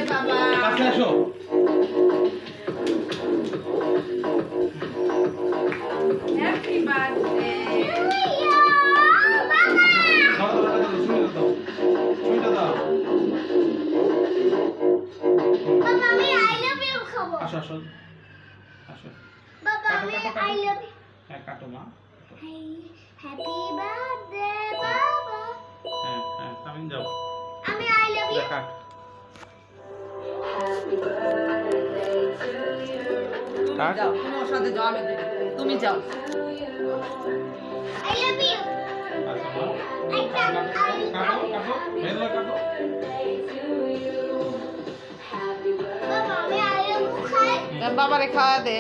বাবা কাছে আসো। হ্যাপি বার্থডে দাও দাও দাও সুইটা দাও। সুইটা দাও। বাবা আমি আই লাভ ইউ খাবো আসো আসো আসো। বাবা আমি আই লাভ ইউ হ্যাঁ কাটো মা। হ্যাপি বার্থডে বাবা হ্যাঁ হ্যাঁ তামিন যাও। আমি আই লাভ ইউ কাট। তুমি যাও তুমি ওর সাথে যাও আমি দেব তুমি যাও আই লাভ ইউ আচ্ছা মা। আই কাটো কাটো মেলা কাটো। বাবা আমি আই লাভ ইউ খাই বাবারে খাওয়া দে